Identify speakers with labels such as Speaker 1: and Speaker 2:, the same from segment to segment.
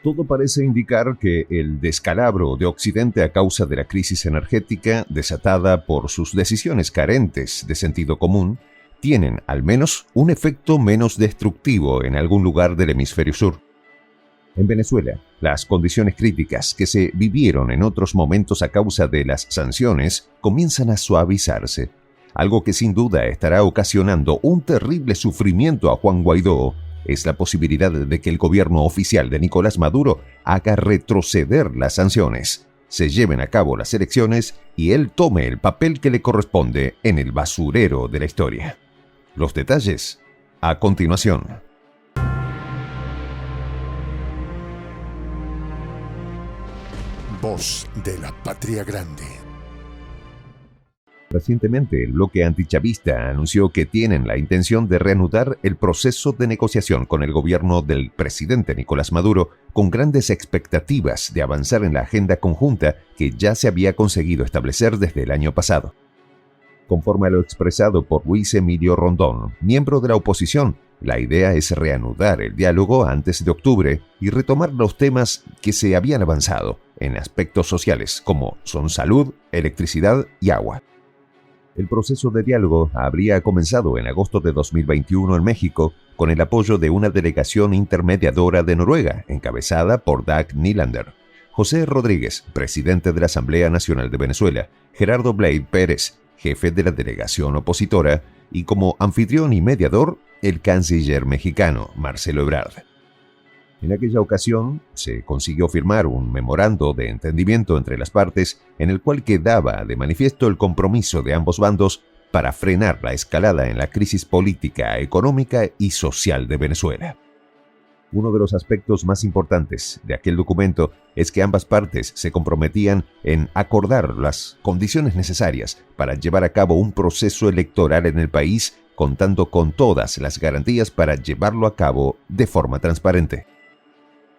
Speaker 1: Todo parece indicar que el descalabro de Occidente a causa de la crisis energética desatada por sus decisiones carentes de sentido común tienen al menos un efecto menos destructivo en algún lugar del hemisferio sur. En Venezuela, las condiciones críticas que se vivieron en otros momentos a causa de las sanciones comienzan a suavizarse, algo que sin duda estará ocasionando un terrible sufrimiento a Juan Guaidó. Es la posibilidad de que el gobierno oficial de Nicolás Maduro haga retroceder las sanciones, se lleven a cabo las elecciones y él tome el papel que le corresponde en el basurero de la historia. Los detalles a continuación.
Speaker 2: Voz de la Patria Grande.
Speaker 1: Recientemente, el bloque antichavista anunció que tienen la intención de reanudar el proceso de negociación con el gobierno del presidente Nicolás Maduro, con grandes expectativas de avanzar en la agenda conjunta que ya se había conseguido establecer desde el año pasado. Conforme a lo expresado por Luis Emilio Rondón, miembro de la oposición, la idea es reanudar el diálogo antes de octubre y retomar los temas que se habían avanzado en aspectos sociales como son salud, electricidad y agua. El proceso de diálogo habría comenzado en agosto de 2021 en México con el apoyo de una delegación intermediadora de Noruega, encabezada por Dag Nylander, José Rodríguez, presidente de la Asamblea Nacional de Venezuela, Gerardo Blade Pérez, jefe de la delegación opositora, y como anfitrión y mediador, el canciller mexicano, Marcelo Ebrard. En aquella ocasión, se consiguió firmar un memorando de entendimiento entre las partes en el cual quedaba de manifiesto el compromiso de ambos bandos para frenar la escalada en la crisis política, económica y social de Venezuela. Uno de los aspectos más importantes de aquel documento es que ambas partes se comprometían en acordar las condiciones necesarias para llevar a cabo un proceso electoral en el país, contando con todas las garantías para llevarlo a cabo de forma transparente.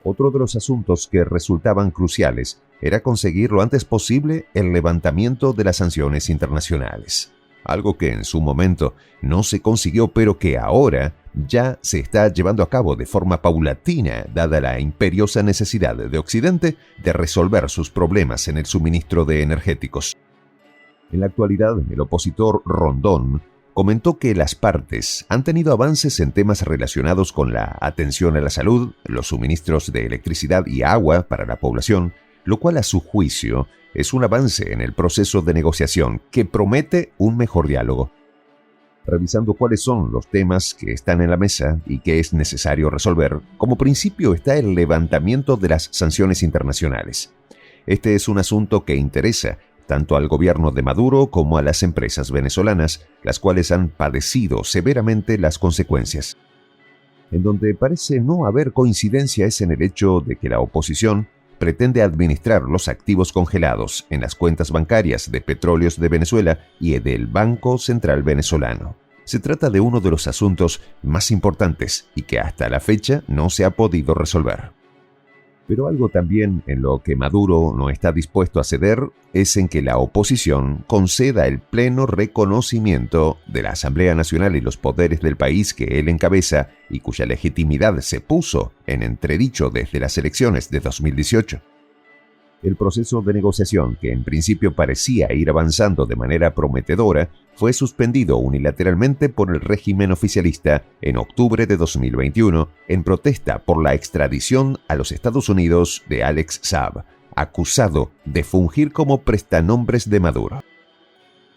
Speaker 1: Otro de los asuntos que resultaban cruciales era conseguir lo antes posible el levantamiento de las sanciones internacionales, algo que en su momento no se consiguió, pero que ahora ya se está llevando a cabo de forma paulatina, dada la imperiosa necesidad de Occidente de resolver sus problemas en el suministro de energéticos. En la actualidad, el opositor Rondón comentó que las partes han tenido avances en temas relacionados con la atención a la salud, los suministros de electricidad y agua para la población, lo cual a su juicio es un avance en el proceso de negociación que promete un mejor diálogo. Revisando cuáles son los temas que están en la mesa y que es necesario resolver, como principio está el levantamiento de las sanciones internacionales. Este es un asunto que interesa tanto al gobierno de Maduro como a las empresas venezolanas, las cuales han padecido severamente las consecuencias. En donde parece no haber coincidencia es en el hecho de que la oposición pretende administrar los activos congelados en las cuentas bancarias de Petróleos de Venezuela y del Banco Central Venezolano. Se trata de uno de los asuntos más importantes y que hasta la fecha no se ha podido resolver. Pero algo también en lo que Maduro no está dispuesto a ceder es en que la oposición conceda el pleno reconocimiento de la Asamblea Nacional y los poderes del país que él encabeza y cuya legitimidad se puso en entredicho desde las elecciones de 2018. El proceso de negociación, que en principio parecía ir avanzando de manera prometedora, fue suspendido unilateralmente por el régimen oficialista en octubre de 2021 en protesta por la extradición a los Estados Unidos de Alex Saab, acusado de fungir como prestanombres de Maduro.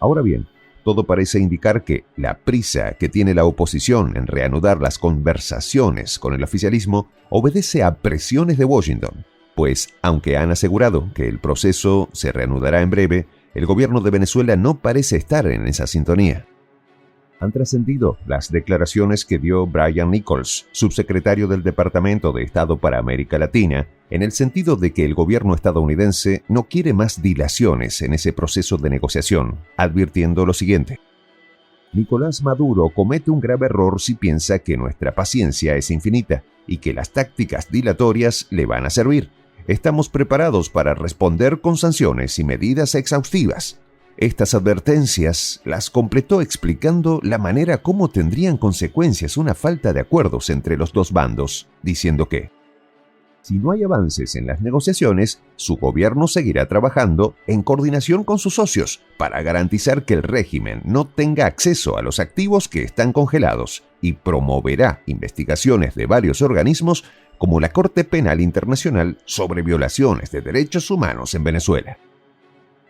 Speaker 1: Ahora bien, todo parece indicar que la prisa que tiene la oposición en reanudar las conversaciones con el oficialismo obedece a presiones de Washington, pues aunque han asegurado que el proceso se reanudará en breve, el gobierno de Venezuela no parece estar en esa sintonía. Han trascendido las declaraciones que dio Brian Nichols, subsecretario del Departamento de Estado para América Latina, en el sentido de que el gobierno estadounidense no quiere más dilaciones en ese proceso de negociación, advirtiendo lo siguiente: Nicolás Maduro comete un grave error si piensa que nuestra paciencia es infinita y que las tácticas dilatorias le van a servir. Estamos preparados para responder con sanciones y medidas exhaustivas. Estas advertencias las completó explicando la manera cómo tendrían consecuencias una falta de acuerdos entre los dos bandos, diciendo que Si no hay avances en las negociaciones, su gobierno seguirá trabajando en coordinación con sus socios para garantizar que el régimen no tenga acceso a los activos que están congelados y promoverá investigaciones de varios organismos como la Corte Penal Internacional sobre violaciones de derechos humanos en Venezuela.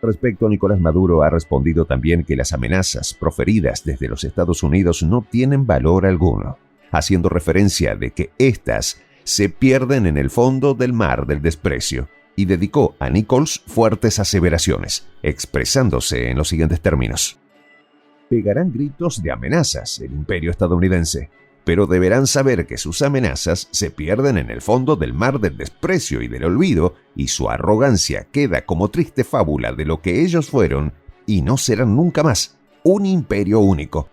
Speaker 1: Respecto, Nicolás Maduro ha respondido también que las amenazas proferidas desde los Estados Unidos no tienen valor alguno, haciendo referencia de que éstas se pierden en el fondo del mar del desprecio, y dedicó a Nichols fuertes aseveraciones, expresándose en los siguientes términos. Pegarán gritos de amenazas el imperio estadounidense, pero deberán saber que sus amenazas se pierden en el fondo del mar del desprecio y del olvido, y su arrogancia queda como triste fábula de lo que ellos fueron y no serán nunca más, un imperio único.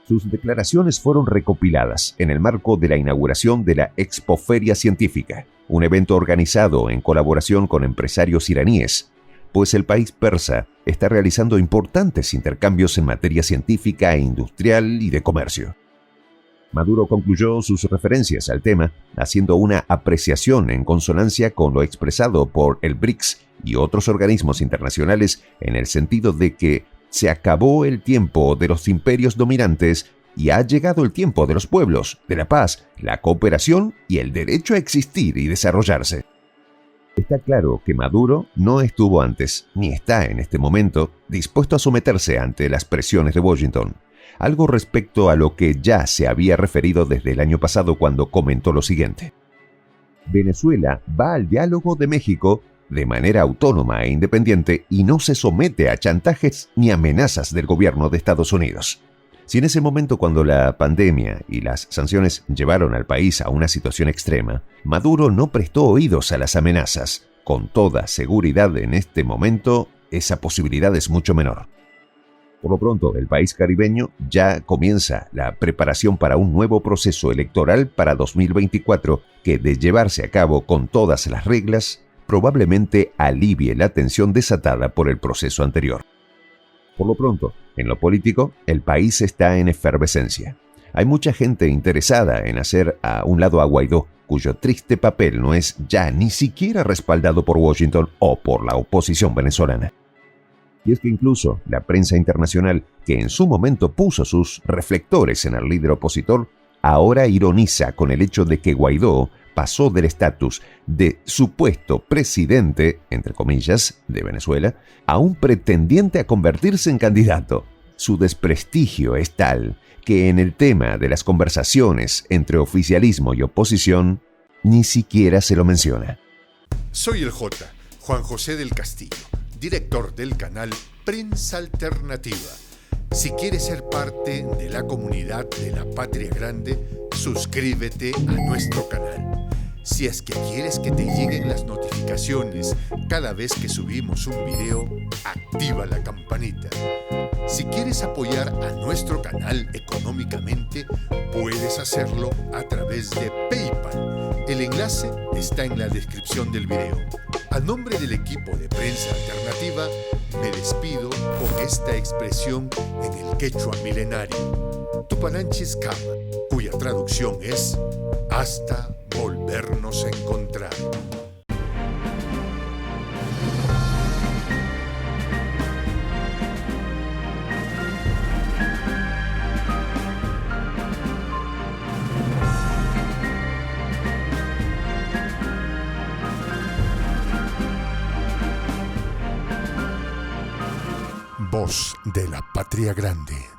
Speaker 1: Sus declaraciones fueron recopiladas en el marco de la inauguración de la Expoferia Científica, un evento organizado en colaboración con empresarios iraníes, pues el país persa está realizando importantes intercambios en materia científica e industrial y de comercio. Maduro concluyó sus referencias al tema haciendo una apreciación en consonancia con lo expresado por el BRICS y otros organismos internacionales en el sentido de que se acabó el tiempo de los imperios dominantes y ha llegado el tiempo de los pueblos, de la paz, la cooperación y el derecho a existir y desarrollarse. Está claro que Maduro no estuvo antes, ni está en este momento, dispuesto a someterse ante las presiones de Washington. Algo respecto a lo que ya se había referido desde el año pasado cuando comentó lo siguiente. Venezuela va al diálogo de México de manera autónoma e independiente y no se somete a chantajes ni amenazas del gobierno de Estados Unidos. Si en ese momento, cuando la pandemia y las sanciones llevaron al país a una situación extrema, Maduro no prestó oídos a las amenazas, con toda seguridad en este momento esa posibilidad es mucho menor. Por lo pronto, el país caribeño ya comienza la preparación para un nuevo proceso electoral para 2024 que, de llevarse a cabo con todas las reglas, probablemente alivie la tensión desatada por el proceso anterior. Por lo pronto, en lo político, el país está en efervescencia. Hay mucha gente interesada en hacer a un lado a Guaidó, cuyo triste papel no es ya ni siquiera respaldado por Washington o por la oposición venezolana. Y es que incluso la prensa internacional, que en su momento puso sus reflectores en el líder opositor, ahora ironiza con el hecho de que Guaidó pasó del estatus de supuesto presidente, entre comillas, de Venezuela, a un pretendiente a convertirse en candidato. Su desprestigio es tal que en el tema de las conversaciones entre oficialismo y oposición, ni siquiera se lo menciona.
Speaker 2: Soy el Juan José del Castillo, director del canal Prensa Alternativa. Si quieres ser parte de la comunidad de la Patria Grande, suscríbete a nuestro canal. Si es que quieres que te lleguen las notificaciones cada vez que subimos un video, activa la campanita. Si quieres apoyar a nuestro canal económicamente, puedes hacerlo a través de PayPal. El enlace está en la descripción del video. A nombre del equipo de Prensa Alternativa, me despido con esta expresión en el quechua milenario, Tupananchis Kama, cuya traducción es hasta volvernos a encontrar. Voz de la Patria Grande.